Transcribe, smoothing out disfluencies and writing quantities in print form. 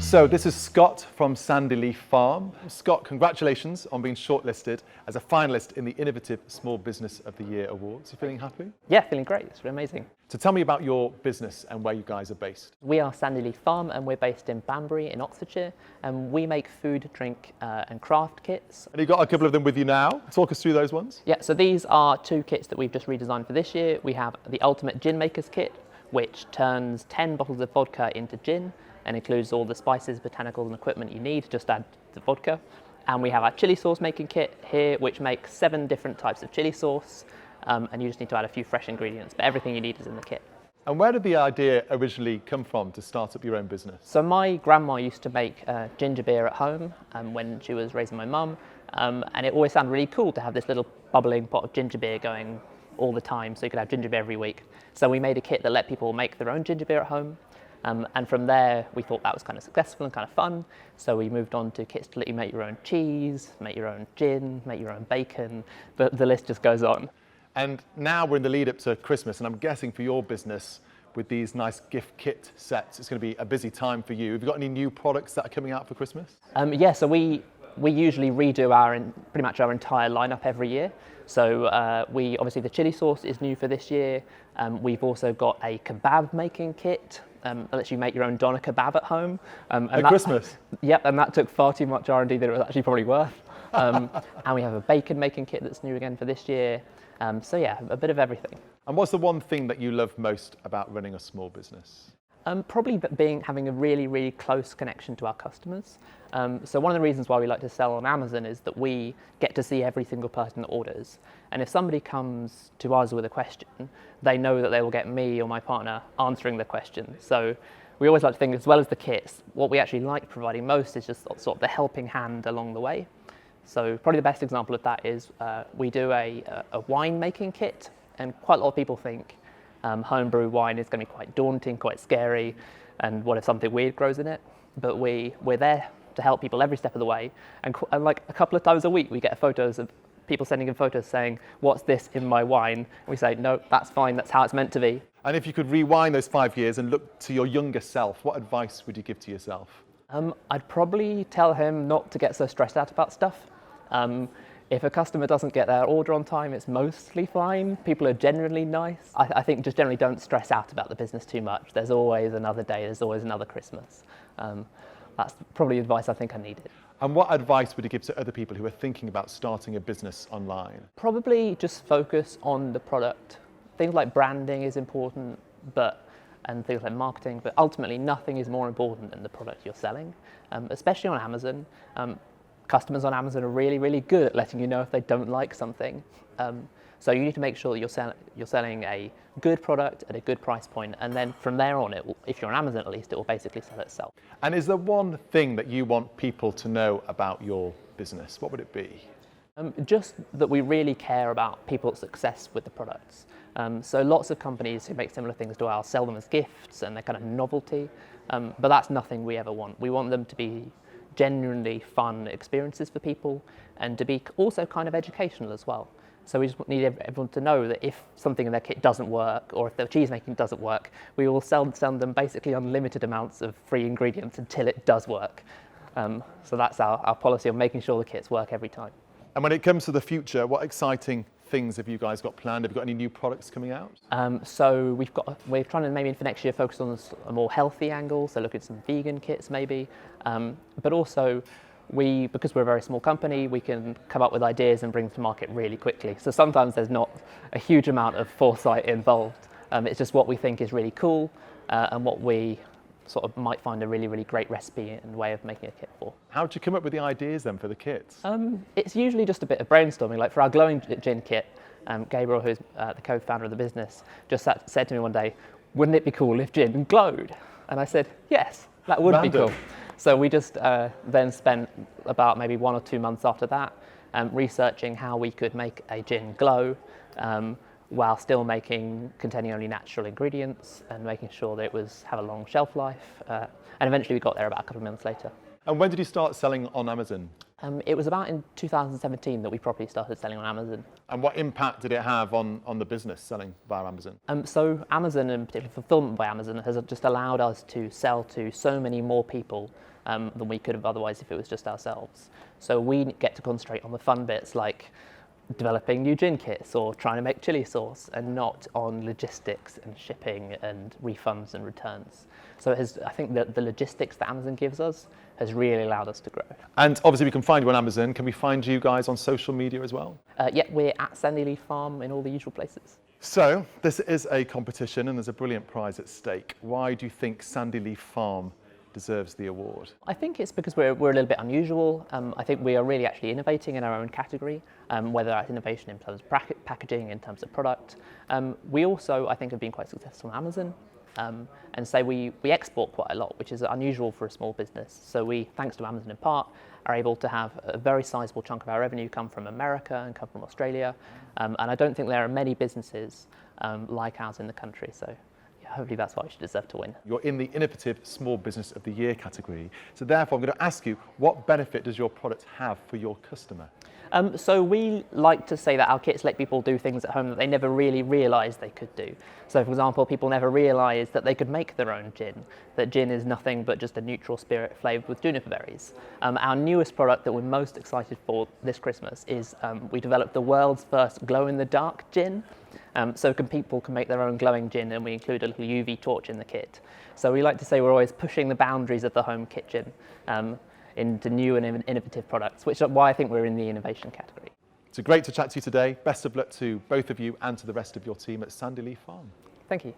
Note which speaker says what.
Speaker 1: So this is Scott from Sandyleaf Farm. Scott, congratulations on being shortlisted as a finalist in the Innovative Small Business of the Year Awards. You feeling happy?
Speaker 2: Yeah, feeling great. It's been amazing.
Speaker 1: So tell me about your business and where you guys are based.
Speaker 2: We are Sandyleaf Farm and we're based in Banbury in Oxfordshire, and we make food, drink and craft kits.
Speaker 1: And you've got a couple of them with you now. Talk us through those ones.
Speaker 2: Yeah, so these are two kits that we've just redesigned for this year. We have the Ultimate Gin Makers Kit, which turns 10 bottles of vodka into gin and includes all the spices, botanicals and equipment you need to just add the vodka. And we have our chili sauce making kit here, which makes 7 different types of chili sauce, and you just need to add a few fresh ingredients, but everything you need is in the kit.
Speaker 1: And where did the idea originally come from to start up your own business?
Speaker 2: So my grandma used to make ginger beer at home when she was raising my mum, and it always sounded really cool to have this little bubbling pot of ginger beer going all the time, so you could have ginger beer every week. So we made a kit that let people make their own ginger beer at home. And from there, we thought that was kind of successful and kind of fun. So we moved on to kits to let you make your own cheese, make your own gin, make your own bacon. The list just goes on.
Speaker 1: And now we're in the lead up to Christmas, and I'm guessing for your business, with these nice gift kit sets, it's going to be a busy time for you. Have you got any new products that are coming out for Christmas?
Speaker 2: Yeah, so we usually redo pretty much our entire lineup every year. So obviously the chili sauce is new for this year. We've also got a kebab making kit that lets you make your own doner kebab at home.
Speaker 1: At Christmas?
Speaker 2: Yep, and that took far too much R&D than it was actually probably worth. And we have a bacon making kit that's new again for this year. So yeah, a bit of everything.
Speaker 1: And what's the one thing that you love most about running a small business?
Speaker 2: Probably having a really, really close connection to our customers. So one of the reasons why we like to sell on Amazon is that we get to see every single person that orders. And if somebody comes to us with a question, they know that they will get me or my partner answering the question. So we always like to think, as well as the kits, what we actually like providing most is just sort of the helping hand along the way. So probably the best example of that is we do a wine making kit, and quite a lot of people think homebrew wine is going to be quite daunting, quite scary, and what if something weird grows in it? But we're there to help people every step of the way, and like a couple of times a week we get photos of people sending in photos saying, "What's this in my wine?" And we say, "No, that's fine, that's how it's meant to be."
Speaker 1: And if you could rewind those 5 years and look to your younger self, what advice would you give to yourself?
Speaker 2: I'd probably tell him not to get so stressed out about stuff. If a customer doesn't get their order on time, it's mostly fine. People are genuinely nice. I think just generally don't stress out about the business too much. There's always another day, there's always another Christmas. That's probably advice I think I needed.
Speaker 1: And what advice would you give to other people who are thinking about starting a business online?
Speaker 2: Probably just focus on the product. Things like branding is important, and things like marketing, but ultimately nothing is more important than the product you're selling, especially on Amazon. Customers on Amazon are really, really good at letting you know if they don't like something. So you need to make sure that you're selling a good product at a good price point, and then from there on, if you're on Amazon at least, it will basically sell itself.
Speaker 1: And is there one thing that you want people to know about your business? What would it be?
Speaker 2: Just that we really care about people's success with the products. So lots of companies who make similar things to ours sell them as gifts and they're kind of novelty, but that's nothing we ever want. We want them to be genuinely fun experiences for people and to be also kind of educational as well. So we just need everyone to know that if something in their kit doesn't work, or if their cheese making doesn't work, we will send them basically unlimited amounts of free ingredients until it does work. So that's our policy of making sure the kits work every time.
Speaker 1: And when it comes to the future, what exciting things have you guys got planned? Have you got any new products coming out?
Speaker 2: So we're trying to maybe for next year focus on a more healthy angle, so look at some vegan kits maybe, but also because we're a very small company, we can come up with ideas and bring them to market really quickly. So sometimes there's not a huge amount of foresight involved. It's just what we think is really cool and what we sort of might find a really, really great recipe and way of making a kit for.
Speaker 1: How did you come up with the ideas then for the kits?
Speaker 2: It's usually just a bit of brainstorming. Like for our glowing gin kit, Gabriel, who's the co-founder of the business, just said to me one day, "Wouldn't it be cool if gin glowed?" And I said, "Yes, that would be cool." So we just then spent about maybe 1 or 2 months after that researching how we could make a gin glow while still containing only natural ingredients and making sure that it have a long shelf life. And eventually we got there about a couple of months later.
Speaker 1: And when did you start selling on Amazon?
Speaker 2: It was about in 2017 that we properly started selling on Amazon.
Speaker 1: And what impact did it have on the business selling via Amazon?
Speaker 2: So Amazon, and particularly fulfillment by Amazon, has just allowed us to sell to so many more people than we could have otherwise if it was just ourselves. So we get to concentrate on the fun bits like developing new gin kits or trying to make chili sauce, and not on logistics and shipping and refunds and returns. So I think that the logistics that Amazon gives us has really allowed us to grow.
Speaker 1: And obviously we can find you on Amazon. Can we find you guys on social media as well?
Speaker 2: Yeah, we're at Sandy Leaf Farm in all the usual places.
Speaker 1: So this is a competition and there's a brilliant prize at stake. Why do you think Sandy Leaf Farm deserves the award?
Speaker 2: I think it's because we're a little bit unusual. I think we are really actually innovating in our own category, whether that's innovation in terms of packaging, in terms of product. We also, I think, have been quite successful on Amazon. And so we export quite a lot, which is unusual for a small business. So we, thanks to Amazon in part, are able to have a very sizable chunk of our revenue come from America and come from Australia. And I don't think there are many businesses like ours in the country. So yeah, hopefully that's why we should deserve to win.
Speaker 1: You're in the Innovative Small Business of the Year category. So therefore, I'm going to ask you, what benefit does your product have for your customer?
Speaker 2: So we like to say that our kits let people do things at home that they never really realised they could do. So for example, people never realised that they could make their own gin, that gin is nothing but just a neutral spirit flavoured with juniper berries. Our newest product that we're most excited for this Christmas is we developed the world's first glow-in-the-dark gin. So people can make their own glowing gin, and we include a little UV torch in the kit. So we like to say we're always pushing the boundaries of the home kitchen into new and innovative products, which is why I think we're in the innovation category.
Speaker 1: So great to chat to you today. Best of luck to both of you and to the rest of your team at Sandy Leaf Farm.
Speaker 2: Thank you.